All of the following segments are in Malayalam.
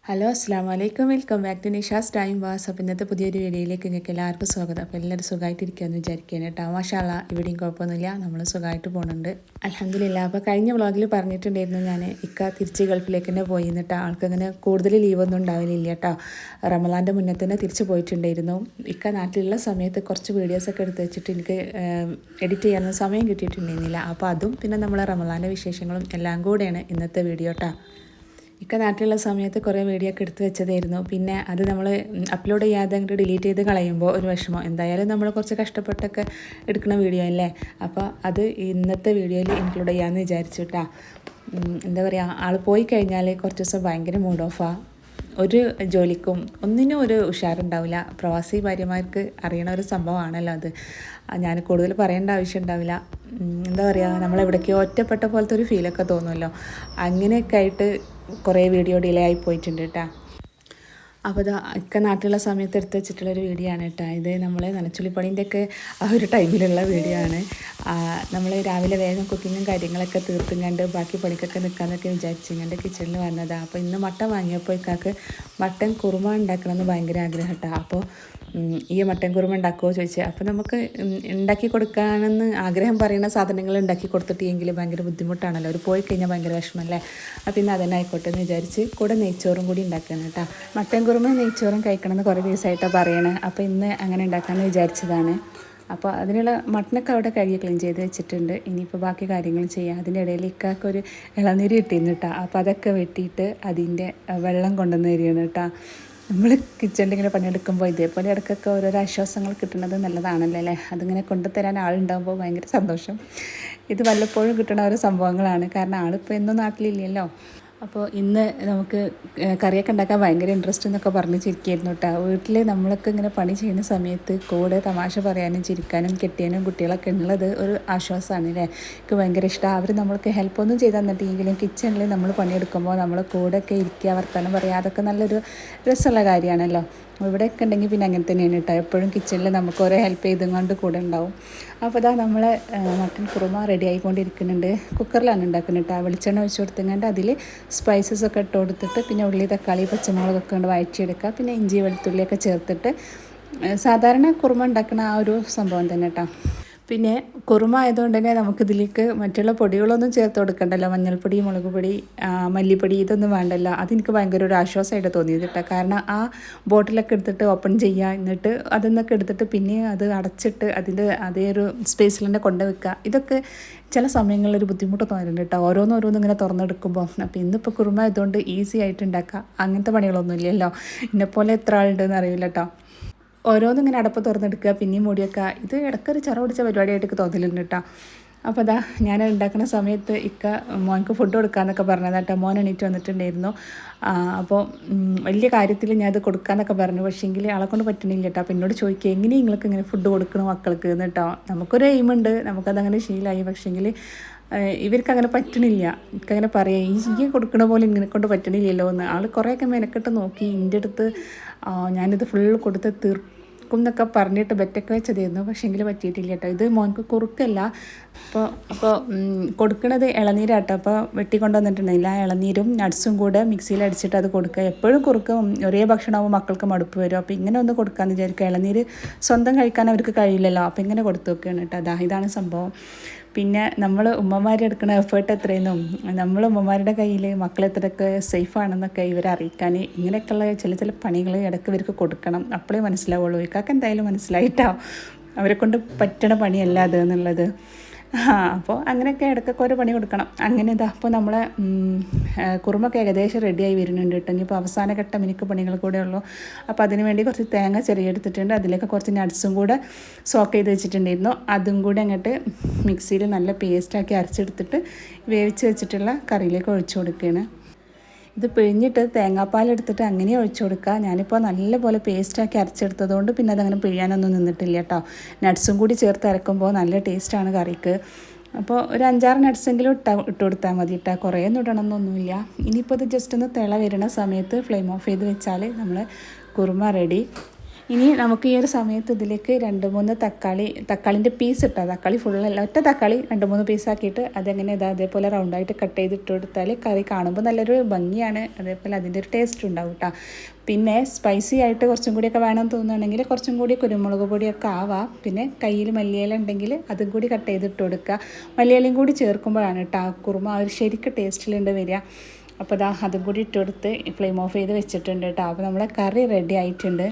ഹലോ അസ്സാം വലൈക്കും, welcome back to Nisha's time pass. അപ്പോൾ ഇന്നത്തെ പുതിയൊരു വീഡിയോയിലേക്ക് നിങ്ങൾക്ക് എല്ലാവർക്കും സ്വാഗതം. അപ്പോൾ എല്ലാവരും സുഖമായിട്ടിരിക്കുകയെന്ന് വിചാരിക്കുകയാണ് കേട്ടോ. മാഷാ അല്ലാ, ഇവിടെയും കുഴപ്പമൊന്നുമില്ല, നമ്മൾ സുഖമായിട്ട് പോകുന്നുണ്ട്, അൽഹംദുലില്ലാ. അപ്പോൾ കഴിഞ്ഞ വ്ളോഗിൽ പറഞ്ഞിട്ടുണ്ടായിരുന്നു ഞാൻ തിരിച്ച് ഗൾഫിലേക്ക് തന്നെ പോയി എന്നിട്ട് ആൾക്കങ്ങനെ കൂടുതൽ ലീവൊന്നും ഉണ്ടാവില്ല കേട്ടോ. റമദാൻ്റെ മുന്നേ തന്നെ തിരിച്ച് പോയിട്ടുണ്ടായിരുന്നു. നാട്ടിലുള്ള സമയത്ത് കുറച്ച് വീഡിയോസൊക്കെ എടുത്ത് വെച്ചിട്ട് എനിക്ക് എഡിറ്റ് ചെയ്യാനൊന്നും സമയം കിട്ടിയിട്ടുണ്ടായിരുന്നില്ല. അപ്പോൾ അതും പിന്നെ നമ്മളെ റമദാൻ്റെ വിശേഷങ്ങളും എല്ലാം കൂടെയാണ് ഇന്നത്തെ വീഡിയോ കേട്ടോ. നാട്ടിലുള്ള സമയത്ത് കുറേ വീഡിയോ ഒക്കെ എടുത്ത് വെച്ചതായിരുന്നു. പിന്നെ അത് നമ്മൾ അപ്ലോഡ് ചെയ്യാതെ അങ്ങോട്ട് ഡിലീറ്റ് ചെയ്ത് കളയുമ്പോൾ ഒരു വിഷമം. എന്തായാലും നമ്മൾ കുറച്ച് കഷ്ടപ്പെട്ടൊക്കെ എടുക്കുന്ന വീഡിയോ അല്ലേ, അപ്പോൾ അത് ഇന്നത്തെ വീഡിയോയിൽ ഇൻക്ലൂഡ് ചെയ്യാമെന്ന് വിചാരിച്ചു കേട്ടോ. എന്താ പറയുക, ആൾ പോയി കഴിഞ്ഞാൽ കുറച്ച് ദിവസം ഭയങ്കര മൂഡ് ഓഫാണ്. ഒരു ജോലിക്കും ഒന്നിനും ഒരു ഉഷാറുണ്ടാവില്ല. പ്രവാസി ഭാര്യമാർക്ക് അറിയണ ഒരു സംഭവമാണല്ലോ അത്. ഞാൻ കൂടുതൽ പറയേണ്ട ആവശ്യം ഉണ്ടാവില്ല. എന്താ പറയുക, നമ്മളെവിടേക്കോ ഒറ്റപ്പെട്ട പോലത്തെ ഒരു ഫീലൊക്കെ തോന്നുമല്ലോ. അങ്ങനെയൊക്കെ ആയിട്ട് കുറേ വീഡിയോ ഡിലേ ആയി പോയിട്ടുണ്ട് കേട്ടോ. അപ്പോൾ ഇക്ക നാട്ടിലുള്ള സമയത്ത് എടുത്ത് വെച്ചിട്ടുള്ളൊരു വീഡിയോ ആണ് കേട്ടോ. ഇത് നമ്മൾ നനച്ചുള്ളിപ്പണീൻ്റെയൊക്കെ ആ ഒരു ടൈമിലുള്ള വീഡിയോ ആണ്. നമ്മൾ രാവിലെ വേഗം കുക്കിങ്ങും കാര്യങ്ങളൊക്കെ തീർത്തും കണ്ട് ബാക്കി പണിക്കൊക്കെ നിൽക്കാമെന്നൊക്കെ വിചാരിച്ചിങ്ങണ്ട് കിച്ചണിൽ വന്നതാണ്. അപ്പോൾ ഇന്ന് മട്ടൻ വാങ്ങിയപ്പോൾ ഇക്കാക്ക് മട്ടൻ കുറുമ ഉണ്ടാക്കണമെന്ന് ഭയങ്കര ആഗ്രഹം കേട്ടോ. അപ്പോൾ ഈ മട്ടൻ കുറുമ ഉണ്ടാക്കുമോ ചോദിച്ചാൽ, അപ്പോൾ നമുക്ക് ഉണ്ടാക്കി കൊടുക്കാനെന്ന് ആഗ്രഹം പറയുന്ന സാധനങ്ങൾ ഉണ്ടാക്കി കൊടുത്തിട്ടെങ്കിൽ ഭയങ്കര ബുദ്ധിമുട്ടാണല്ലോ, അവർ പോയി കഴിഞ്ഞാൽ ഭയങ്കര വിഷമമല്ലേ. അപ്പോൾ ഇന്ന് അതന്നെ ആയിക്കോട്ടെ എന്ന് വിചാരിച്ച് കൂടെ നെയ്ച്ചോറും കൂടി ഉണ്ടാക്കണം കേട്ടോ. മട്ടൻ കുറുമ നെയ്ച്ചോറും കഴിക്കണമെന്ന് കുറേ ദിവസമായിട്ടാണ് പറയണേ. അപ്പോൾ ഇന്ന് അങ്ങനെ ഉണ്ടാക്കാമെന്ന് വിചാരിച്ചതാണ്. അപ്പോൾ അതിനുള്ള മട്ടനൊക്കെ അവിടെ കഴുകി ക്ലീൻ ചെയ്ത് വെച്ചിട്ടുണ്ട്. ഇനിയിപ്പോൾ ബാക്കി കാര്യങ്ങൾ ചെയ്യാം. അതിൻ്റെ ഇടയിൽ ഇക്കാക്കൊരു ഇളനീര് കിട്ടിയിരുന്നു കേട്ടോ. അപ്പോൾ അതൊക്കെ വെട്ടിയിട്ട് അതിൻ്റെ വെള്ളം കൊണ്ടുവന്ന് തരികയാണ് കേട്ടോ. നമ്മൾ കിച്ചണിൽ ഇങ്ങനെ പണിയെടുക്കുമ്പോൾ ഇതേപോലെ ഇടയ്ക്കൊക്കെ ഓരോരോ ആശ്വാസങ്ങൾ കിട്ടുന്നത് നല്ലതാണല്ലോ അല്ലേ. അതിങ്ങനെ കൊണ്ടുതരാൻ ആളുണ്ടാകുമ്പോൾ ഭയങ്കര സന്തോഷം. ഇത് വല്ലപ്പോഴും കിട്ടുന്ന ഓരോ സംഭവങ്ങളാണ്. കാരണം ആളിപ്പോൾ എന്നും നാട്ടിലില്ലല്ലോ. അപ്പോൾ ഇന്ന് നമുക്ക് കറിയൊക്കെ ഉണ്ടാക്കാൻ ഭയങ്കര ഇൻട്രസ്റ്റ് എന്നൊക്കെ പറഞ്ഞ് ചിരിക്കായിരുന്നു കേട്ടോ. വീട്ടിൽ നമ്മളൊക്കെ ഇങ്ങനെ പണി ചെയ്യുന്ന സമയത്ത് കൂടെ തമാശ പറയാനും ചിരിക്കാനും കെട്ടിയാനും കുട്ടികളൊക്കെ ഉള്ളത് ഒരു ആശ്വാസമാണ് അല്ലേ. എനിക്ക് ഭയങ്കര ഇഷ്ടമാണ്. അവർ നമ്മൾക്ക് ഹെൽപ്പൊന്നും ചെയ്ത് തന്നിട്ടെങ്കിലും കിച്ചണിൽ നമ്മൾ പണിയെടുക്കുമ്പോൾ നമ്മൾ കൂടെയൊക്കെ ഇരിക്കുക, വർത്തമാനം പറയുക, അതൊക്കെ നല്ലൊരു രസമുള്ള കാര്യമാണല്ലോ. ഇവിടെയൊക്കെ ഉണ്ടെങ്കിൽ പിന്നെ അങ്ങനെ തന്നെയാണ് കേട്ടോ. എപ്പോഴും കിച്ചണിൽ നമുക്ക് ഓരോ ഹെൽപ്പ് ചെയ്തും കൊണ്ട് കൂടെ ഉണ്ടാവും. അപ്പോൾ ഇതാ നമ്മൾ മട്ടൻ കുറുമ റെഡി ആയിക്കൊണ്ടിരിക്കുന്നുണ്ട്. കുക്കറിലാണ് ഉണ്ടാക്കുന്നത് കേട്ടോ. വെളിച്ചെണ്ണ ഒഴിച്ച് കൊടുത്തുകൊണ്ട് അതിൽ സ്പൈസസ് ഒക്കെ ഇട്ട് കൊടുത്തിട്ട് പിന്നെ ഉള്ളി, തക്കാളി, പച്ചമുളകൊക്കെ കൊണ്ട് വഴറ്റിയെടുക്കുക. പിന്നെ ഇഞ്ചി വെളുത്തുള്ളിയൊക്കെ ചേർത്തിട്ട് സാധാരണ കുറുമ ഉണ്ടാക്കുന്ന ആ ഒരു സംഭവം തന്നെ കേട്ടോ. പിന്നെ കുറുമ ആയതുകൊണ്ട് തന്നെ നമുക്കിതിലേക്ക് മറ്റുള്ള പൊടികളൊന്നും ചേർത്ത് കൊടുക്കണ്ടല്ലോ. മഞ്ഞൾപ്പൊടി, മുളക് പൊടി, മല്ലിപ്പൊടി, ഇതൊന്നും വേണ്ടല്ലോ. അതെനിക്ക് ഭയങ്കര ഒരു ആശ്വാസമായിട്ട് തോന്നിയത് കേട്ടോ. കാരണം ആ ബോട്ടിലൊക്കെ എടുത്തിട്ട് ഓപ്പൺ ചെയ്യുക, എന്നിട്ട് അതിന്നൊക്കെ എടുത്തിട്ട് പിന്നെ അത് അടച്ചിട്ട് അതിൻ്റെ അതേ ഒരു സ്പേസിൽ തന്നെ കൊണ്ടുവെക്കുക, ഇതൊക്കെ ചില സമയങ്ങളിൽ ഒരു ബുദ്ധിമുട്ട് തോന്നിയിട്ടുണ്ട് കേട്ടോ. ഓരോന്നും ഇങ്ങനെ തുറന്നെടുക്കുമ്പോൾ. അപ്പോൾ ഇന്നിപ്പോൾ കുറുമ ആയതുകൊണ്ട് ഈസി ആയിട്ട് ഉണ്ടാക്കുക. അങ്ങനത്തെ പണികളൊന്നും ഇല്ലല്ലോ. എന്നെപ്പോലെ എത്ര ആളുണ്ടെന്ന് അറിയില്ല കേട്ടോ. ഓരോന്നും ഇങ്ങനെ അടപ്പ് തുറന്നെടുക്കുക, പിന്നെയും മൂടിയൊക്കെ. ഇത് ഇടയ്ക്കൊരു ചറ പിടിച്ച പരിപാടിയായിട്ടൊക്കെ തോന്നലുണ്ട് കേട്ടോ. അപ്പോൾ അതാ ഞാൻ ഉണ്ടാക്കുന്ന സമയത്ത് ഇക്ക മോനക്ക് ഫുഡ് കൊടുക്കാമെന്നൊക്കെ പറഞ്ഞത് കേട്ടോ. മോൻ എണീറ്റ് വന്നിട്ടുണ്ടായിരുന്നു. അപ്പോൾ വലിയ കാര്യത്തിൽ ഞാൻ അത് കൊടുക്കാമെന്നൊക്കെ പറഞ്ഞു. പക്ഷേങ്കിൽ ആളെ കൊണ്ട് പറ്റണില്ല കേട്ടോ. അപ്പോൾ എന്നോട് ചോദിക്കുക, എങ്ങനെ നിങ്ങൾക്ക് ഇങ്ങനെ ഫുഡ് കൊടുക്കണം മക്കൾക്ക് എന്ന് കേട്ടോ. നമുക്കൊരു എയിമുണ്ട്, നമുക്കതങ്ങനെ ശീലമായി. പക്ഷേങ്കിൽ ഇവർക്കങ്ങനെ പറ്റണില്ല. എനിക്കങ്ങനെ പറയാം, ഈ കൊടുക്കണ പോലെ ഇങ്ങനെ കൊണ്ട് പറ്റണില്ലല്ലോ എന്ന്. ആൾ കുറേയൊക്കെ മെനക്കെട്ട് നോക്കി എൻ്റെ അടുത്ത് ഞാനിത് ഫുള്ള് കൊടുത്ത് തീർക്കും എന്നൊക്കെ പറഞ്ഞിട്ട് ബെറ്റൊക്കെ വെച്ചതായിരുന്നു. പക്ഷേങ്കിൽ പറ്റിയിട്ടില്ല കേട്ടോ. ഇത് മോനക്ക് കുറുക്കല്ല. അപ്പോൾ കൊടുക്കണത് ഇളനീരാട്ടോ. അപ്പോൾ വെട്ടിക്കൊണ്ട് വന്നിട്ടുണ്ടായില്ല. ഇളനീരും നട്ട്സും കൂടെ മിക്സിയിൽ അടിച്ചിട്ട് അത് കൊടുക്കുക. എപ്പോഴും കുറുക്കും ഒരേ ഭക്ഷണമാകുമ്പോൾ മക്കൾക്ക് മടുപ്പ് വരും. അപ്പോൾ ഇങ്ങനെ ഒന്ന് കൊടുക്കാമെന്ന് വിചാരിക്കുക. ഇളനീര് സ്വന്തം കഴിക്കാൻ അവർക്ക് കഴിയില്ലല്ലോ. അപ്പോൾ ഇങ്ങനെ കൊടുത്തു വെക്കുകയാണ് കേട്ടോ. ഇതാണ് സംഭവം. പിന്നെ നമ്മൾ ഉമ്മമാരെടുക്കുന്ന എഫേർട്ട് എത്രയെന്നും നമ്മൾ ഉമ്മമാരുടെ കയ്യിൽ മക്കൾ എത്രയൊക്കെ സേഫാണെന്നൊക്കെ ഇവരെ അറിയിക്കാൻ ഇങ്ങനെയൊക്കെയുള്ള ചില പണികൾ ഇടയ്ക്ക് ഇവർക്ക് കൊടുക്കണം. അപ്പോഴേ മനസ്സിലാവുള്ളൂ. ഇക്കാക്ക് എന്തായാലും മനസ്സിലായിട്ടോ അവരെ കൊണ്ട് പറ്റണ പണിയല്ല അത് എന്നുള്ളത്. അപ്പോൾ അങ്ങനെയൊക്കെ ഇടയ്ക്കൊക്കെ ഒരു പണി കൊടുക്കണം. അങ്ങനെ ഇതാ അപ്പോൾ നമ്മളെ കുറുമൊക്കെ ഏകദേശം റെഡിയായി വരുന്നുണ്ട് കേട്ടോ. ഇനിയിപ്പോൾ അവസാന ഘട്ടം എനിക്ക് പണികൾ കൂടെ ഉള്ളൂ. അപ്പോൾ അതിന് വേണ്ടി കുറച്ച് തേങ്ങ ചെറിയെടുത്തിട്ടുണ്ട്. അതിലേക്ക് കുറച്ച് നട്ട്സും കൂടെ സോക്ക് ചെയ്ത് വെച്ചിട്ടുണ്ടായിരുന്നു. അതും കൂടെ അങ്ങോട്ട് മിക്സിയിൽ നല്ല പേസ്റ്റാക്കി അരച്ചെടുത്തിട്ട് വേവിച്ച് വെച്ചിട്ടുള്ള കറിയിലേക്ക് ഒഴിച്ചു കൊടുക്കുകയാണ്. ഇത് പിഴിഞ്ഞിട്ട് തേങ്ങാപ്പാലെടുത്തിട്ട് അങ്ങനെ ഒഴിച്ചു കൊടുക്കുക. ഞാനിപ്പോൾ നല്ലപോലെ പേസ്റ്റാക്കി അരച്ചെടുത്തതുകൊണ്ട് പിന്നെ അതങ്ങനെ പിഴിയാനൊന്നും നിന്നിട്ടില്ല കേട്ടോ. നട്ട്സും കൂടി ചേർത്ത് അരക്കുമ്പോൾ നല്ല ടേസ്റ്റാണ് കറിക്ക്. അപ്പോൾ ഒരു 5-6 നട്ട്സെങ്കിലും ഇട്ട് കൊടുത്താൽ മതി കേട്ടോ. കുറേയൊന്നും ഇടണമെന്നൊന്നുമില്ല. ഇനിയിപ്പോൾ ഇത് ജസ്റ്റ് ഒന്ന് തിള വരുന്ന സമയത്ത് ഫ്ലെയിം ഓഫ് ചെയ്ത് വെച്ചാൽ നമ്മൾ കുറുമ റെഡി. ഇനി നമുക്ക് ഈ ഒരു സമയത്ത് ഇതിലേക്ക് 2-3 തക്കാളിൻ്റെ പീസ് ഇട്ടാൽ തക്കാളി ഫുള്ളല്ല ഒറ്റ തക്കാളി 2-3 പീസാക്കിയിട്ട് അതെങ്ങനെ അതേപോലെ റൗണ്ടായിട്ട് കട്ട് ചെയ്തിട്ട് കൊടുത്താൽ കറി കാണുമ്പോൾ നല്ലൊരു ഭംഗിയാണ്, അതേപോലെ അതിൻ്റെ ഒരു ടേസ്റ്റ് ഉണ്ടാവും കേട്ടോ. പിന്നെ സ്പൈസി ആയിട്ട് കുറച്ചും കൂടിയൊക്കെ വേണമെന്ന് തോന്നുകയാണെങ്കിൽ കുറച്ചും കൂടി കുരുമുളക് പൊടിയൊക്കെ ആവാം. പിന്നെ കയ്യിൽ മല്ലിയില ഉണ്ടെങ്കിൽ അതും കൂടി കട്ട് ചെയ്തിട്ട് കൊടുക്കുക. മല്ലിയിലയും കൂടി ചേർക്കുമ്പോഴാണ് കേട്ടോ കുറുമ ആ ഒരു ശരിക്കും ടേസ്റ്റിലുണ്ട് വരിക. അപ്പോൾ അതും കൂടി ഇട്ട് കൊടുത്ത് ഫ്ലെയിം ഓഫ് ചെയ്ത് വെച്ചിട്ടുണ്ട് കേട്ടോ. അപ്പോൾ നമ്മളെ കറി റെഡി ആയിട്ടുണ്ട്.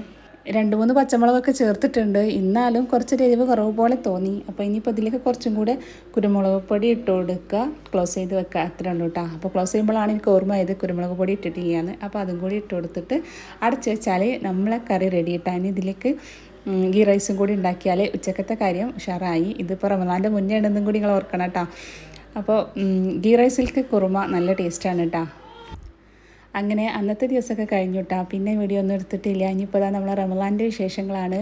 2-3 പച്ചമുളകൊക്കെ ചേർത്തിട്ടുണ്ട്, എന്നാലും കുറച്ചൊരു എരിവ് കുറവ് പോലെ തോന്നി. അപ്പോൾ ഇനിയിപ്പോൾ ഇതിലേക്ക് കുറച്ചും കൂടെ കുരുമുളക് പൊടി ഇട്ട് കൊടുക്കുക, ക്ലോസ് ചെയ്ത് വെക്കുക, അത്രേ ഉള്ളൂ കേട്ടോ. അപ്പോൾ ക്ലോസ് ചെയ്യുമ്പോഴാണ് എനിക്ക് ഓർമ്മ ആയത് കുരുമുളക് പൊടി ഇട്ടിട്ടില്ലാന്ന്. അപ്പോൾ അതും കൂടി ഇട്ട് കൊടുത്തിട്ട് അടച്ച് വെച്ചാൽ നമ്മളെ കറി റെഡി ഇട്ടാൽ ഇതിലേക്ക് ഗീ റൈസും കൂടി ഉണ്ടാക്കിയാൽ ഉച്ചക്കത്തെ കാര്യം ഉഷാറായി. ഇതിപ്പോൾ റമദാൻ്റെ മുന്നേ ഉണ്ടെന്നും കൂടി നിങ്ങൾ ഓർക്കണം കേട്ടോ. അപ്പോൾ ഗീ റൈസിലേക്ക് കുറുമ നല്ല ടേസ്റ്റാണ് കേട്ടോ. അങ്ങനെ അന്നത്തെ ദിവസമൊക്കെ കഴിഞ്ഞു കേട്ടോ. പിന്നെ വീഡിയോ ഒന്നും എടുത്തിട്ടില്ല. ഇനിയിപ്പോൾ നമ്മളെ റമദാൻ്റെ വിശേഷങ്ങളാണ്.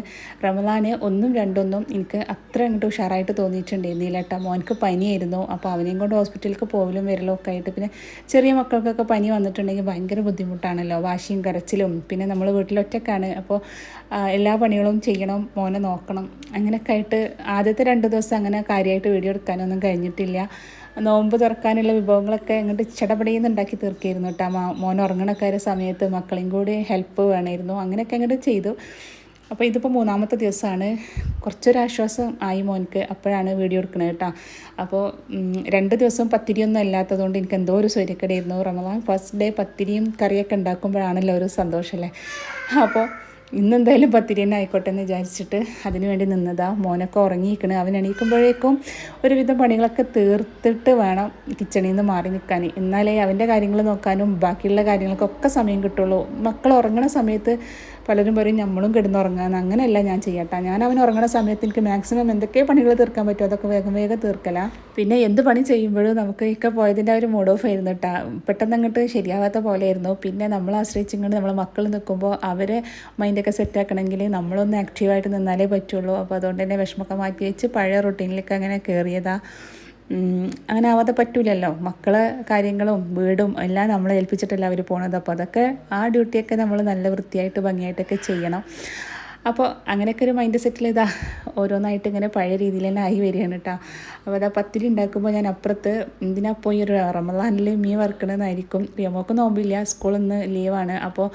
റമദാന് 1ഉം 2ഒന്നും എനിക്ക് അത്ര അങ്ങോട്ട് ഉഷാറായിട്ട് തോന്നിയിട്ടുണ്ടായിരുന്നില്ല കേട്ടോ. മോനക്ക് പനിയായിരുന്നു, അപ്പോൾ അവനെയും കൊണ്ട് ഹോസ്പിറ്റലിലേക്ക് പോകലും വരലും ഒക്കെ ആയിട്ട്. പിന്നെ ചെറിയ മക്കൾക്കൊക്കെ പനി വന്നിട്ടുണ്ടെങ്കിൽ ഭയങ്കര ബുദ്ധിമുട്ടാണല്ലോ, വാശിയും കരച്ചിലും. പിന്നെ നമ്മൾ വീട്ടിലൊറ്റക്കാണ്, അപ്പോൾ എല്ലാ പണികളും ചെയ്യണം, മോനെ നോക്കണം. അങ്ങനെയൊക്കെ ആയിട്ട് ആദ്യത്തെ 2 ദിവസം അങ്ങനെ കാര്യമായിട്ട് വീഡിയോ എടുക്കാനൊന്നും കഴിഞ്ഞിട്ടില്ല. നോമ്പ് തുറക്കാനുള്ള വിഭവങ്ങളൊക്കെ അങ്ങോട്ട് ചടപടിയെന്ന് ഉണ്ടാക്കി തീർക്കായിരുന്നു കേട്ടോ. മോൻ ഉറങ്ങണക്കാരെ സമയത്ത് മക്കളെയും കൂടി ഹെൽപ്പ് വേണമായിരുന്നു, അങ്ങനെയൊക്കെ അങ്ങോട്ട് ചെയ്തു. അപ്പോൾ ഇതിപ്പോൾ 3ാമത്തെ ദിവസമാണ്. കുറച്ചൊരാശ്വാസം ആയി മോനക്ക്, അപ്പോഴാണ് വീഡിയോ എടുക്കുന്നത് കേട്ടോ. അപ്പോൾ 2 ദിവസം പത്തിരിയൊന്നും അല്ലാത്തതുകൊണ്ട് എനിക്ക് എന്തോ ഒരു സ്വൈര്യക്കേടായിരുന്നു. റമദാൻ ഫസ്റ്റ് ഡേ പത്തിരിയും കറിയൊക്കെ ഉണ്ടാക്കുമ്പോഴാണല്ലോ ഒരു സന്തോഷമല്ലേ. അപ്പോൾ ഇന്നെന്തായാലും പത്തിരി തന്നെ ആയിക്കോട്ടെ എന്ന് വിചാരിച്ചിട്ട് അതിന് വേണ്ടി നിന്നതാ. മോനൊക്കെ ഉറങ്ങിയിരിക്കണ്. അവൻ എണീക്കുമ്പോഴേക്കും ഒരുവിധം പണികളൊക്കെ തീർത്തിട്ട് വേണം കിച്ചണിൽ നിന്ന് മാറി നിൽക്കാൻ, എന്നാലേ അവൻ്റെ കാര്യങ്ങൾ നോക്കാനും ബാക്കിയുള്ള കാര്യങ്ങൾക്കൊക്കെ സമയം കിട്ടുള്ളൂ. മക്കൾ ഉറങ്ങണ സമയത്ത് പലരും പറയും നമ്മളും കിടന്നുറങ്ങാന്ന്. അങ്ങനെയല്ല ഞാൻ ചെയ്യട്ടെ. ഞാൻ അവൻ ഉറങ്ങണ സമയത്ത് എനിക്ക് മാക്സിമം എന്തൊക്കെ പണികൾ തീർക്കാൻ പറ്റുമോ അതൊക്കെ വേഗം തീർക്കല. പിന്നെ എന്ത് പണി ചെയ്യുമ്പോഴും നമുക്ക് ഒക്കെ പോയതിൻ്റെ ഒരു മൂഡ് ഓഫ് ആയിരുന്നു കേട്ടോ. പെട്ടെന്ന് അങ്ങോട്ട് ശരിയാവാത്ത പോലെയായിരുന്നു. പിന്നെ നമ്മൾ ആശ്രയിച്ചിങ്ങോട്ട് നമ്മളെ മക്കൾ നിൽക്കുമ്പോൾ അവരെ മൈൻഡൊക്കെ സെറ്റാക്കണമെങ്കിൽ നമ്മളൊന്ന് ആക്റ്റീവായിട്ട് നിന്നാലേ പറ്റുള്ളൂ. അപ്പോൾ അതുകൊണ്ട് തന്നെ വിഷമമൊക്കെ മാറ്റി വെച്ച് പഴയ റൊട്ടീനിലേക്ക് അങ്ങനെ കയറിയതാണ്. അങ്ങനെ ആവാതെ പറ്റൂലല്ലോ. മക്കളെ കാര്യങ്ങളും വീടും എല്ലാം നമ്മളെ ഏൽപ്പിച്ചിട്ടല്ല അവർ പോണത്. അപ്പോൾ അതൊക്കെ ആ ഡ്യൂട്ടിയൊക്കെ നമ്മൾ നല്ല വൃത്തിയായിട്ട് ഭംഗിയായിട്ടൊക്കെ ചെയ്യണം. അപ്പോൾ അങ്ങനെയൊക്കെ ഒരു മൈൻഡ് സെറ്റിൽ ഓരോന്നായിട്ട് ഇങ്ങനെ പഴയ രീതിയിൽ തന്നെ ആയി വരികയാണ് കേട്ടോ. അപ്പോൾ പത്തിരി ഉണ്ടാക്കുമ്പോൾ ഞാൻ അപ്പുറത്ത് എന്തിനാ പോയി ഒരു റമദാനിൽ മീൻ വറുക്കണമെന്നായിരിക്കും. റിയമോക്ക് നോമ്പില്ല, സ്കൂളിൽ നിന്ന് ലീവാണ്. അപ്പോൾ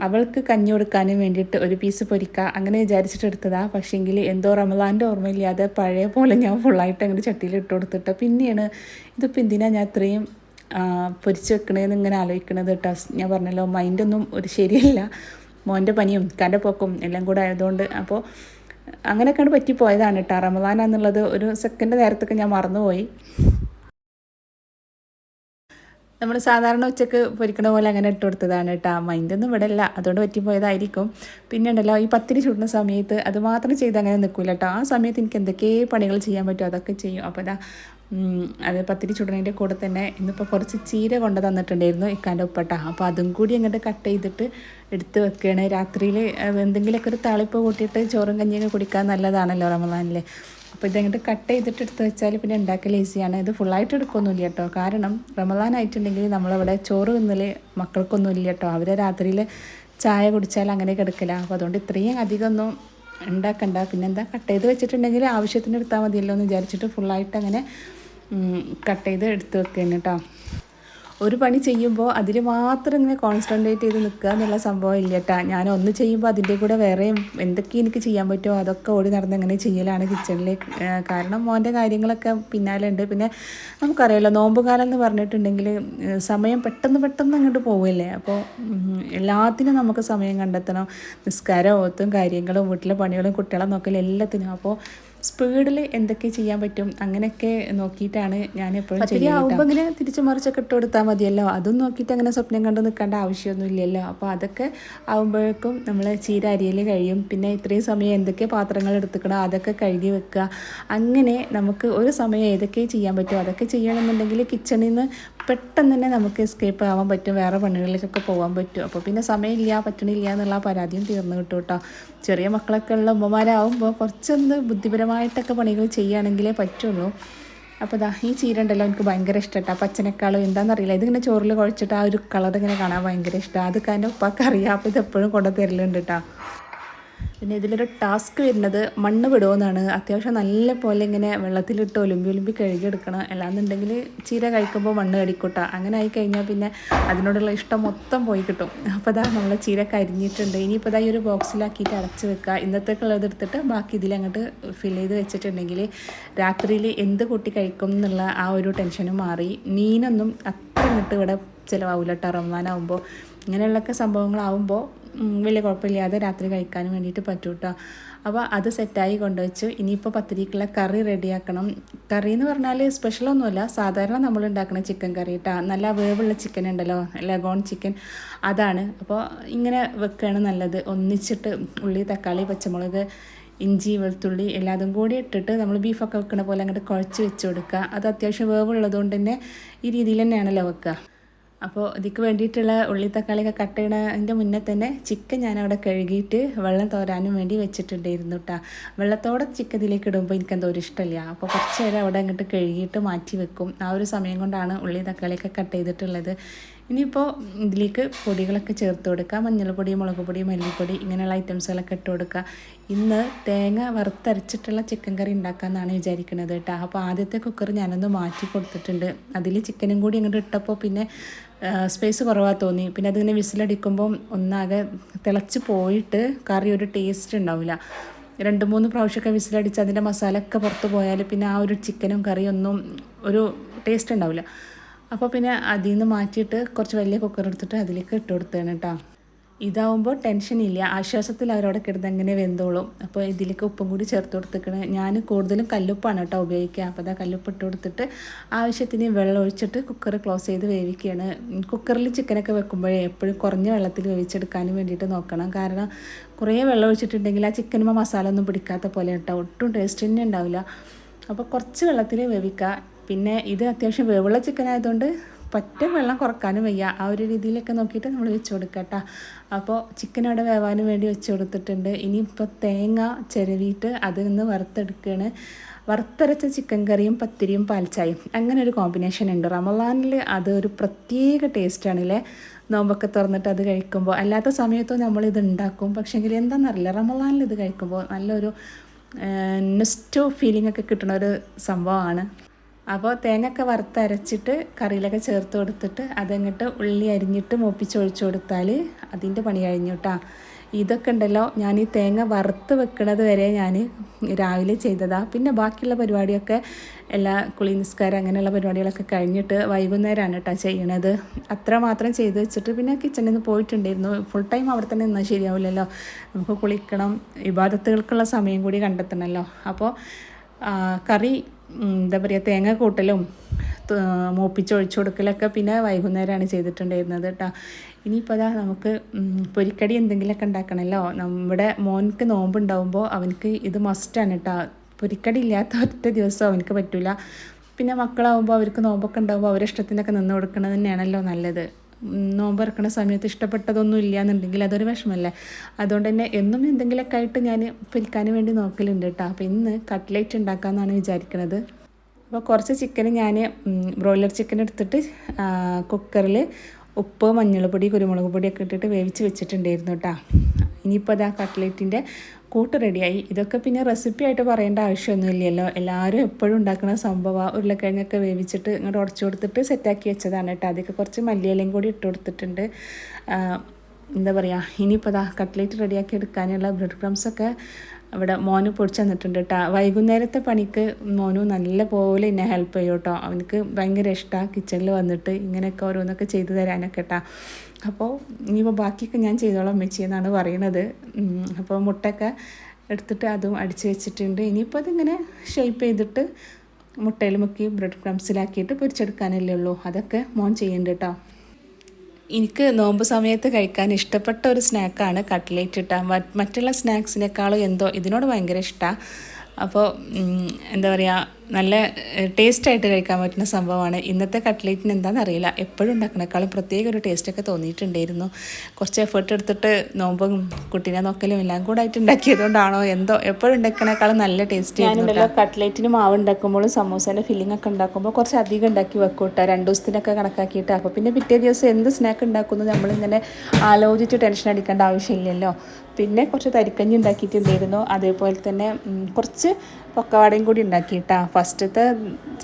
അവൾക്ക് കഞ്ഞി കൊടുക്കാനും വേണ്ടിയിട്ട് ഒരു പീസ് പൊരിക്കുക അങ്ങനെ വിചാരിച്ചിട്ട് എടുത്തതാണ്. പക്ഷേങ്കിൽ എന്തോ റമദാൻ്റെ ഓർമ്മയില്ലാതെ പഴയ പോലെ ഞാൻ ഫുള്ളായിട്ട് അങ്ങോട്ട് ചട്ടിയിൽ ഇട്ട് കൊടുത്തിട്ട് പിന്നെയാണ് ഇതിപ്പോൾ എന്തിനാണ് ഞാൻ അത്രയും പൊരിച്ച് വെക്കണതെന്ന് ഇങ്ങനെ ആലോചിക്കണത് കേട്ടോ. ഞാൻ പറഞ്ഞല്ലോ മൈൻഡൊന്നും ഒരു ശരിയല്ല, മോൻ്റെ പനിയും കൻ്റെ പോക്കും എല്ലാം കൂടെ ആയതുകൊണ്ട്. അപ്പോൾ അങ്ങനെയൊക്കെയാണ് പറ്റിപ്പോയതാണ് കേട്ടോ. റമദാനാന്നുള്ളത് ഒരു സെക്കൻഡ് നേരത്തൊക്കെ ഞാൻ മറന്നുപോയി. നമ്മൾ സാധാരണ ഉച്ചക്ക് പൊരിക്കണ പോലെ അങ്ങനെ ഇട്ട് കൊടുത്തതാണ് കേട്ടോ. മൈൻഡൊന്നും ഇവിടെ ഇല്ല, അതുകൊണ്ട് പറ്റിപ്പോയതായിരിക്കും. പിന്നെ ഉണ്ടല്ലോ ഈ പത്തിരി ചുടുന്ന സമയത്ത് അത് മാത്രം ചെയ്ത് അങ്ങനെ നിൽക്കില്ല കേട്ടോ. ആ സമയത്ത് എനിക്ക് എന്തൊക്കെ പണികൾ ചെയ്യാൻ പറ്റുമോ അതൊക്കെ ചെയ്യും. അപ്പോൾ അത് പത്തിരി ചുടുന്നതിൻ്റെ കൂടെ തന്നെ ഇന്നിപ്പോൾ കുറച്ച് ചീര കൊണ്ട് തന്നിട്ടുണ്ടായിരുന്നു ഇക്കാൻ്റെ ഉപ്പട്ട. അപ്പോൾ അതും കൂടി അങ്ങോട്ട് കട്ട് ചെയ്തിട്ട് എടുത്ത് വെക്കുകയാണ്. രാത്രിയിൽ എന്തെങ്കിലുമൊക്കെ ഒരു താളിപ്പ് കൂട്ടിയിട്ട് ചോറും കഞ്ഞിയൊക്കെ കുടിക്കാൻ നല്ലതാണല്ലോ റമദാനിൽ. അപ്പോൾ ഇതങ്ങോട്ട് കട്ട് ചെയ്തിട്ട് എടുത്ത് വെച്ചാൽ പിന്നെ ഉണ്ടാക്കൽ ഈസിയാണ്. ഇത് ഫുള്ളായിട്ട് എടുക്കൊന്നുമില്ല കേട്ടോ. കാരണം റമദാനായിട്ടുണ്ടെങ്കിൽ നമ്മളിവിടെ ചോറ് തിന്നൽ മക്കൾക്കൊന്നുമില്ല കേട്ടോ. അവർ രാത്രിയിൽ ചായ കുടിച്ചാൽ അങ്ങനെയൊക്കെ എടുക്കില്ല. അപ്പോൾ അതുകൊണ്ട് ഇത്രയും അധികമൊന്നും ഉണ്ടാക്കണ്ട. പിന്നെന്താ കട്ട് ചെയ്ത് വെച്ചിട്ടുണ്ടെങ്കിൽ ആവശ്യത്തിന് എടുത്താൽ മതിയല്ലോ എന്ന് വിചാരിച്ചിട്ട് ഫുള്ളായിട്ട് അങ്ങനെ കട്ട് ചെയ്ത് എടുത്ത് വെക്കുകയാണ് കേട്ടോ. ഒരു പണി ചെയ്യുമ്പോൾ അതിൽ മാത്രം ഇങ്ങനെ കോൺസെൻട്രേറ്റ് ചെയ്ത് നിൽക്കുക എന്നുള്ള സംഭവം ഇല്ല കേട്ടോ. ഞാൻ ഒന്ന് ചെയ്യുമ്പോൾ അതിൻ്റെ കൂടെ വേറെ എന്തൊക്കെ എനിക്ക് ചെയ്യാൻ പറ്റുമോ അതൊക്കെ ഓടി നടന്ന് അങ്ങനെ ചെയ്യലാണ് കിച്ചണിൽ. കാരണം മോൻ്റെ കാര്യങ്ങളൊക്കെ പിന്നാലെ ഉണ്ട്. പിന്നെ നമുക്കറിയാമല്ലോ നോമ്പ് കാലം എന്ന് പറഞ്ഞിട്ടുണ്ടെങ്കിൽ സമയം പെട്ടെന്ന് അങ്ങോട്ട് പോവില്ലേ. അപ്പോൾ എല്ലാത്തിനും നമുക്ക് സമയം കണ്ടെത്തണം. നിസ്കാരം ഓത്തും കാര്യങ്ങളും വീട്ടിലെ പണികളും കുട്ടികളെ നോക്കലും എല്ലാത്തിനും. അപ്പോൾ സ്പീഡിൽ എന്തൊക്കെ ചെയ്യാൻ പറ്റും അങ്ങനെയൊക്കെ നോക്കിയിട്ടാണ് ഞാൻ എപ്പോഴും ചെയ്യുന്നത്. ആവുമ്പോൾ ഇങ്ങനെ തിരിച്ചു മറിച്ചൊക്കെ ഇട്ട് കൊടുത്താൽ മതിയല്ലോ. അതും നോക്കിയിട്ട് അങ്ങനെ സ്വപ്നം കണ്ട് നിൽക്കേണ്ട ആവശ്യമൊന്നും ഇല്ലല്ലോ. അപ്പോൾ അതൊക്കെ ആവുമ്പോഴേക്കും നമ്മൾ ചീര അരിയൽ കഴിയും. പിന്നെ ഇത്രയും സമയം എന്തൊക്കെ പാത്രങ്ങൾ എടുത്തുക്കണം അതൊക്കെ കഴുകി വെക്കുക. അങ്ങനെ നമുക്ക് ഒരു സമയം ഏതൊക്കെ ചെയ്യാൻ പറ്റുമോ അതൊക്കെ ചെയ്യണമെന്നുണ്ടെങ്കിൽ കിച്ചണിൽ നിന്ന് പെട്ടെന്ന് തന്നെ നമുക്ക് എസ്കേപ്പ് ആവാൻ പറ്റും, വേറെ പണികളിലേക്കൊക്കെ പോകാൻ പറ്റും. അപ്പോൾ പിന്നെ സമയമില്ല പറ്റണില്ല എന്നുള്ള പരാതിയും തീർന്നു കിട്ടും കേട്ടോ. ചെറിയ മക്കളൊക്കെ ഉള്ള ഉമ്മമാരാകുമ്പോൾ കുറച്ചൊന്ന് ബുദ്ധിപരമായിട്ടൊക്കെ പണികൾ ചെയ്യുകയാണെങ്കിലേ പറ്റുള്ളൂ. അപ്പോൾ ഈ ചീര ഉണ്ടല്ലോ എനിക്ക് ഭയങ്കര ഇഷ്ടമാണ്. പച്ചനേക്കാളും എന്താണെന്നറിയില്ല, ഇതിങ്ങനെ ചോറിൽ കുഴച്ചിട്ട് ആ ഒരു കളർ ഇങ്ങനെ കാണാൻ ഭയങ്കര ഇഷ്ടമാണ്. അത് കാരണം ഉപ്പാക്ക് അറിയാം. അപ്പോൾ ഇതെപ്പോഴും കൊണ്ടു തരലുണ്ട് കേട്ടോ. പിന്നെ ഇതിലൊരു ടാസ്ക് വരുന്നത് മണ്ണ് വിടുമെന്നാണ്. അത്യാവശ്യം നല്ല പോലെ ഇങ്ങനെ വെള്ളത്തിലിട്ട് ഒലുമ്പി കഴുകിയെടുക്കണം. അല്ലാന്നുണ്ടെങ്കിൽ ചീര കഴിക്കുമ്പോൾ മണ്ണ് കടിക്കൂട്ട. അങ്ങനെ ആയിക്കഴിഞ്ഞാൽ പിന്നെ അതിനോടുള്ള ഇഷ്ടം മൊത്തം പോയി കിട്ടും. അപ്പോൾ ഇതാ നമ്മൾ ചീര കരിഞ്ഞിട്ടുണ്ട്. ഇനിയിപ്പോൾ ഇതാ ഈ ഒരു ബോക്സിലാക്കിയിട്ട് അടച്ച് വെക്കുക. ഇന്നത്തേക്കുള്ളത് എടുത്തിട്ട് ബാക്കി ഇതിലങ്ങോട്ട് ഫിൽ ചെയ്ത് വെച്ചിട്ടുണ്ടെങ്കിൽ രാത്രിയിൽ എന്ത് കൂട്ടി കഴിക്കും എന്നുള്ള ആ ഒരു ടെൻഷനും മാറി. മീനൊന്നും അത്ര ഇങ്ങോട്ട് ഇവിടെ ചിലവാകില്ല കേട്ടോ. റമദാനാകുമ്പോൾ ഇങ്ങനെയുള്ളൊക്കെ സംഭവങ്ങളാവുമ്പോൾ വലിയ കുഴപ്പമില്ലാതെ രാത്രി കഴിക്കാനും വേണ്ടിയിട്ട് പറ്റും കേട്ടോ. അപ്പോൾ അത് സെറ്റായി കൊണ്ടുവച്ചു. ഇനിയിപ്പോൾ പത്തിരിക്കുള്ള കറി റെഡിയാക്കണം. കറി എന്ന് പറഞ്ഞാൽ സ്പെഷ്യലൊന്നുമല്ല, സാധാരണ നമ്മൾ ഉണ്ടാക്കുന്ന ചിക്കൻ കറി കേട്ടോ. നല്ല വേവുള്ള ചിക്കൻ ഉണ്ടല്ലോ, ലഗോൺ ചിക്കൻ, അതാണ്. അപ്പോൾ ഇങ്ങനെ വെക്കുകയാണ് നല്ലത്. ഒന്നിച്ചിട്ട് ഉള്ളി, തക്കാളി, പച്ചമുളക്, ഇഞ്ചി, വെളുത്തുള്ളി എല്ലാതും കൂടി ഇട്ടിട്ട് നമ്മൾ ബീഫൊക്കെ വെക്കണ പോലെ അങ്ങോട്ട് കുഴച്ച് വെച്ച് കൊടുക്കുക. അത് അത്യാവശ്യം വേവുള്ളത് കൊണ്ട് തന്നെ ഈ രീതിയിൽ തന്നെയാണല്ലോ വെക്കുക. അപ്പോൾ ഇതിക്ക് വേണ്ടിയിട്ടുള്ള ഉള്ളി തക്കാളിയൊക്കെ കട്ട് ചെയ്യണതിൻ്റെ മുന്നേ തന്നെ ചിക്കൻ ഞാനവിടെ കഴുകിയിട്ട് വെള്ളം തോരാനും വേണ്ടി വെച്ചിട്ടുണ്ടായിരുന്നു കേട്ടോ. വെള്ളത്തോടെ ചിക്കൻ ഇതിലേക്ക് ഇടുമ്പോൾ എനിക്കെന്തോ ഒരു ഇഷ്ടമില്ല. അപ്പോൾ കുറച്ച് നേരം അവിടെ അങ്ങോട്ട് കഴുകിയിട്ട് മാറ്റി വെക്കും. ആ ഒരു സമയം കൊണ്ടാണ് ഉള്ളി തക്കാളിയൊക്കെ കട്ട് ചെയ്തിട്ടുള്ളത്. ഇനിയിപ്പോൾ ഇതിലേക്ക് പൊടികളൊക്കെ ചേർത്ത് കൊടുക്കുക. മഞ്ഞൾപ്പൊടി, മുളക് പൊടി, മല്ലിപ്പൊടി, ഇങ്ങനെയുള്ള ഐറ്റംസുകളൊക്കെ ഇട്ട് കൊടുക്കുക. ഇന്ന് തേങ്ങ വറുത്തരച്ചിട്ടുള്ള ചിക്കൻ കറി ഉണ്ടാക്കാമെന്നാണ് വിചാരിക്കുന്നത് കേട്ടോ. അപ്പോൾ ആദ്യത്തെ കുക്കർ ഞാനൊന്ന് മാറ്റി കൊടുത്തിട്ടുണ്ട്. അതിൽ ചിക്കനും കൂടി അങ്ങോട്ട് ഇട്ടപ്പോൾ പിന്നെ സ്പേസ് കുറവാണ് തോന്നി. പിന്നെ അതിങ്ങനെ വിസിലടിക്കുമ്പം ഒന്നാകെ തിളച്ച് പോയിട്ട് കറി ഒരു ടേസ്റ്റ് ഉണ്ടാവില്ല. 2-3 പ്രാവശ്യമൊക്കെ വിസിലടിച്ച് അതിൻ്റെ മസാലയൊക്കെ പുറത്ത് പോയാൽ പിന്നെ ആ ഒരു ചിക്കനും കറിയൊന്നും ഒരു ടേസ്റ്റ് ഉണ്ടാവില്ല. അപ്പോൾ പിന്നെ അതിൽ നിന്ന് മാറ്റിയിട്ട് കുറച്ച് വലിയ കുക്കർ എടുത്തിട്ട് അതിലേക്ക് ഇട്ട് കൊടുത്തതാണ് കേട്ടോ. ഇതാവുമ്പോൾ ടെൻഷനില്ല, ആശ്വാസത്തിൽ അവരവിടെ കിടന്ന് അങ്ങനെ വെന്തോളും. അപ്പോൾ ഇതിലേക്ക് ഉപ്പും കൂടി ചേർത്ത് കൊടുത്തിക്കണേ. ഞാൻ കൂടുതലും കല്ലുപ്പാണ് കേട്ടോ ഉപയോഗിക്കുക. അപ്പോൾ അതാ കല്ലുപ്പ് ഇട്ട് കൊടുത്തിട്ട് ആവശ്യത്തിന് വെള്ളം ഒഴിച്ചിട്ട് കുക്കർ ക്ലോസ് ചെയ്ത് വേവിക്കുകയാണ്. കുക്കറിൽ ചിക്കനൊക്കെ വെക്കുമ്പോഴേ എപ്പോഴും കുറഞ്ഞ വെള്ളത്തിൽ വേവിച്ചെടുക്കാനും വേണ്ടിയിട്ട് നോക്കണം. കാരണം കുറേ വെള്ളം ഒഴിച്ചിട്ടുണ്ടെങ്കിൽ ആ ചിക്കനുമ്പോൾ മസാല ഒന്നും പിടിക്കാത്ത പോലെ കേട്ടോ, ഒട്ടും ടേസ്റ്റ് തന്നെ ഉണ്ടാവില്ല. അപ്പോൾ കുറച്ച് വെള്ളത്തിൽ വേവിക്കുക. പിന്നെ ഇത് അത്യാവശ്യം വേവുള്ള ചിക്കൻ ആയതുകൊണ്ട് പറ്റ വെള്ളം കുറക്കാനും വയ്യ. ആ ഒരു രീതിയിലൊക്കെ നോക്കിയിട്ട് നമ്മൾ വെച്ച് കൊടുക്കുക കേട്ടോ. അപ്പോൾ ചിക്കൻ അവിടെ വേവാനും വേണ്ടി വെച്ച് കൊടുത്തിട്ടുണ്ട്. ഇനിയിപ്പോൾ തേങ്ങ ചിരവിയിട്ട് അതിൽ നിന്ന് വറുത്തെടുക്കുകയാണ്. വറുത്തരച്ച ചിക്കൻ കറിയും പത്തിരിയും പാൽച്ചായും, അങ്ങനെ ഒരു കോമ്പിനേഷൻ ഉണ്ട് റമളാനിൽ. അത് ഒരു പ്രത്യേക ടേസ്റ്റാണല്ലേ. നോമ്പൊക്കെ തുറന്നിട്ട് അത് കഴിക്കുമ്പോൾ, അല്ലാത്ത സമയത്തും നമ്മളിത് ഉണ്ടാക്കും. പക്ഷേങ്കിൽ എന്താണെന്നറിയില്ല, റമളാനിൽ ഇത് കഴിക്കുമ്പോൾ നല്ലൊരു നെസ്റ്റോ ഫീലിംഗ് ഒക്കെ കിട്ടുന്ന ഒരു സംഭവമാണ്. അപ്പോൾ തേങ്ങയൊക്കെ വറുത്തരച്ചിട്ട് കറിയിലൊക്കെ ചേർത്ത് കൊടുത്തിട്ട് അതങ്ങോട്ട് ഉള്ളി അരിഞ്ഞിട്ട് മൂപ്പിച്ചൊഴിച്ച് കൊടുത്താൽ അതിൻ്റെ പണി കഴിഞ്ഞു കേട്ടോ. ഇതൊക്കെ ഉണ്ടല്ലോ, ഞാൻ ഈ തേങ്ങ വറുത്ത് വെക്കുന്നത് വരെ ഞാൻ രാവിലെ ചെയ്തതാണ്. പിന്നെ ബാക്കിയുള്ള പരിപാടിയൊക്കെ എല്ലാ കുളി നിസ്കാരം അങ്ങനെയുള്ള പരിപാടികളൊക്കെ കഴിഞ്ഞിട്ട് വൈകുന്നേരമാണ് കേട്ടോ ചെയ്യണത്. അത്ര മാത്രം ചെയ്ത് വെച്ചിട്ട് പിന്നെ കിച്ചണിൽ നിന്ന് പോയിട്ടുണ്ടായിരുന്നു. ഫുൾ ടൈം അവിടെ തന്നെ നിന്നാൽ ശരിയാവില്ലല്ലോ. നമുക്ക് കുളിക്കണം, ഇബാദത്തുകൾക്കുള്ള സമയം കൂടി കണ്ടെത്തണമല്ലോ. അപ്പോൾ കറി എന്താ പറയുക, തേങ്ങ കൂട്ടലും മൂപ്പിച്ചൊഴിച്ചു കൊടുക്കലൊക്കെ പിന്നെ വൈകുന്നേരമാണ് ചെയ്തിട്ടുണ്ടായിരുന്നത് കേട്ടോ. ഇനിയിപ്പോൾ അതാ നമുക്ക് പൊരിക്കടി എന്തെങ്കിലുമൊക്കെ ഉണ്ടാക്കണമല്ലോ. നമ്മുടെ മോൻക്ക് നോമ്പുണ്ടാകുമ്പോൾ അവനക്ക് ഇത് മസ്റ്റാണ് കേട്ടോ. പൊരിക്കടി ഇല്ലാത്ത ഒറ്റ ദിവസം അവനക്ക് പറ്റില്ല. പിന്നെ മക്കളാവുമ്പോൾ അവർക്ക് നോമ്പൊക്കെ ഉണ്ടാകുമ്പോൾ അവരുടെ ഇഷ്ടത്തിനൊക്കെ നിന്ന് കൊടുക്കുന്നത് തന്നെയാണല്ലോ നല്ലത്. നോമ്പ് ഇറക്കുന്ന സമയത്ത് ഇഷ്ടപ്പെട്ടതൊന്നും ഇല്ല എന്നുണ്ടെങ്കിൽ അതൊരു വിഷമല്ലേ. അതുകൊണ്ട് തന്നെ എന്നും എന്തെങ്കിലുമൊക്കെ ആയിട്ട് ഞാൻ പൊരിക്കാൻ വേണ്ടി നോക്കലുണ്ട് കേട്ടോ. അപ്പോൾ ഇന്ന് കട്ട്ലേറ്റ് ഉണ്ടാക്കാമെന്നാണ് വിചാരിക്കുന്നത്. അപ്പോൾ കുറച്ച് ചിക്കൻ ഞാൻ ബ്രോയിലർ ചിക്കൻ എടുത്തിട്ട് കുക്കറിൽ ഉപ്പ്, മഞ്ഞൾപ്പൊടി, കുരുമുളക് പൊടിയൊക്കെ ഇട്ടിട്ട് വേവിച്ച് വെച്ചിട്ടുണ്ടായിരുന്നു കേട്ടോ. ഇനിയിപ്പോൾ അതാ കട്ട്ലേറ്റിൻ്റെ കൂട്ട് റെഡിയായി. ഇതൊക്കെ പിന്നെ റെസിപ്പി ആയിട്ട് പറയേണ്ട ആവശ്യമൊന്നുമില്ലല്ലോ, എല്ലാവരും എപ്പോഴും ഉണ്ടാക്കുന്ന സംഭവമാണ്. ഉരുളക്കിഴങ്ങൊക്കെ വേവിച്ചിട്ട് ഇങ്ങോട്ട് ഉടച്ചു കൊടുത്തിട്ട് സെറ്റാക്കി വെച്ചതാണ് കേട്ടോ. അതൊക്കെ കുറച്ച് മല്ലിയിലയും കൂടി ഇട്ട് കൊടുത്തിട്ടുണ്ട്. എന്താ പറയുക, ഇനിയിപ്പോൾ അതാ കട്ട്ലേറ്റ് റെഡിയാക്കി എടുക്കാനുള്ള ബ്രെഡ് ക്രംസൊക്കെ അവിടെ മോന് പൊടിച്ച് തന്നിട്ടുണ്ട് കേട്ടോ. വൈകുന്നേരത്തെ പണിക്ക് മോനു നല്ല പോലെ എന്നെ ഹെൽപ്പ് ചെയ്യും കേട്ടോ. അവനക്ക് ഭയങ്കര ഇഷ്ടമാണ് കിച്ചണിൽ വന്നിട്ട് ഇങ്ങനെയൊക്കെ ഓരോന്നൊക്കെ ചെയ്തു തരാനൊക്കെ കേട്ടോ. അപ്പോൾ ഇനിയിപ്പോൾ ബാക്കിയൊക്കെ ഞാൻ ചെയ്തോളാം അമ്മച്ചി എന്നാണ് പറയണത്. അപ്പോൾ മുട്ടയൊക്കെ എടുത്തിട്ട് അതും അടിച്ച് വെച്ചിട്ടുണ്ട്. ഇനിയിപ്പോൾ അതിങ്ങനെ ഷേപ്പ് ചെയ്തിട്ട് മുട്ടയിൽ മുക്കി ബ്രെഡ് ക്രംസിലാക്കിയിട്ട് പൊരിച്ചെടുക്കാനല്ലേ ഉള്ളൂ. അതൊക്കെ മോൻ ചെയ്യുന്നുണ്ട് കേട്ടോ. എനിക്ക് നോമ്പ് സമയത്ത് കഴിക്കാൻ ഇഷ്ടപ്പെട്ട ഒരു സ്നാക്കാണ് കട്ട്ലേറ്റ് ഇട്ടാൽ. മറ്റുള്ള സ്നാക്സിനേക്കാളും എന്തോ ഇതിനോട് ഭയങ്കര ഇഷ്ടമാണ്. അപ്പോൾ എന്താ പറയുക, നല്ല ടേസ്റ്റായിട്ട് കഴിക്കാൻ പറ്റുന്ന സംഭവമാണ്. ഇന്നത്തെ കട്ട്ലേറ്റിന് എന്താണെന്നറിയില്ല, എപ്പോഴും ഉണ്ടാക്കണേക്കാളും പ്രത്യേക ഒരു ടേസ്റ്റൊക്കെ തോന്നിയിട്ടുണ്ടായിരുന്നു. കുറച്ച് എഫേർട്ട് എടുത്തിട്ട് നോമ്പും കുട്ടീനെ നോക്കലും എല്ലാം കൂടെ ആയിട്ട് ഉണ്ടാക്കിയതുകൊണ്ടാണോ എന്തോ എപ്പോഴും ഉണ്ടാക്കണേക്കാളും നല്ല ടേസ്റ്റ്. ഞാനുണ്ടല്ലോ കട്ട്ലേറ്റിന് മാവ് ഉണ്ടാക്കുമ്പോഴും സമൂസേൻ്റെ ഫില്ലിംഗ് ഒക്കെ ഉണ്ടാക്കുമ്പോൾ കുറച്ച് അധികം ഉണ്ടാക്കി വെക്കും കേട്ടോ, 2 ദിവസത്തിനൊക്കെ കണക്കാക്കിയിട്ട്. അപ്പോൾ പിന്നെ പിറ്റേ ദിവസം എന്ത് സ്നാക്ക് ഉണ്ടാക്കുന്നത് നമ്മളിങ്ങനെ ആലോചിച്ച് ടെൻഷൻ അടിക്കേണ്ട ആവശ്യമില്ലല്ലോ. പിന്നെ കുറച്ച് തരിക്കഞ്ഞി ഉണ്ടാക്കിയിട്ടുണ്ടായിരുന്നു, അതേപോലെ തന്നെ കുറച്ച് പൊക്കവാടയും കൂടി ഉണ്ടാക്കിയിട്ടാ. ഫസ്റ്റത്തെ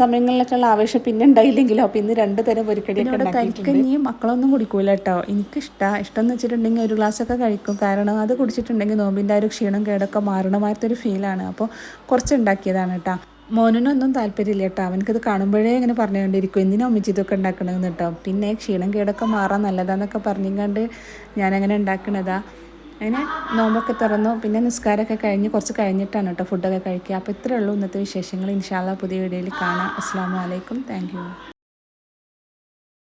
സമയങ്ങളിലൊക്കെയുള്ള ആവേശം പിന്നെ ഉണ്ടായില്ലെങ്കിലോ. അപ്പോൾ ഇന്ന് 2 തരം പൊരിക്കടിയൊക്കെ ഉണ്ടാക്കിയിട്ടുണ്ട്. തരിക്കഞ്ഞി മക്കളൊന്നും കുടിക്കൂല കേട്ടോ, ഇഷ്ടം എന്ന് വെച്ചിട്ടുണ്ടെങ്കിൽ ഒരു ഗ്ലാസ്സൊക്കെ കഴിക്കും. കാരണം അത് കുടിച്ചിട്ടുണ്ടെങ്കിൽ നോമ്പിൻ്റെ ആ ഒരു ക്ഷീണം കേടൊക്കെ മാറണമായിട്ടൊരു ഫീലാണ്. അപ്പോൾ കുറച്ച് ഉണ്ടാക്കിയതാണ് കേട്ടോ. മോനൊന്നും താല്പര്യമില്ല കേട്ടോ, അവനക്കത് കാണുമ്പോഴേ ഇങ്ങനെ പറഞ്ഞുകൊണ്ടിരിക്കും എന്തിനാ അമ്മച്ചി ഇതൊക്കെ ഉണ്ടാക്കണമെന്ന് കേട്ടോ. പിന്നെ ക്ഷീണം കേടൊക്കെ മാറാൻ നല്ലതാന്നൊക്കെ പറഞ്ഞുകൊണ്ട് ഞാനങ്ങനെ ഉണ്ടാക്കണതാ. അങ്ങനെ നോമ്പൊക്കെ തുറന്നു. പിന്നെ നിസ്കാരമൊക്കെ കഴിഞ്ഞ് കുറച്ച് കഴിഞ്ഞിട്ടാണ് കേട്ടോ ഫുഡൊക്കെ കഴിക്കുക. അപ്പോൾ ഇത്രയേ ഉള്ളൂ ഇന്നത്തെ വിശേഷങ്ങൾ. ഇൻഷാ അല്ലാഹ് പുതിയ വീഡിയോയിൽ കാണാം. അസ്സലാമു അലൈക്കും. Thank you.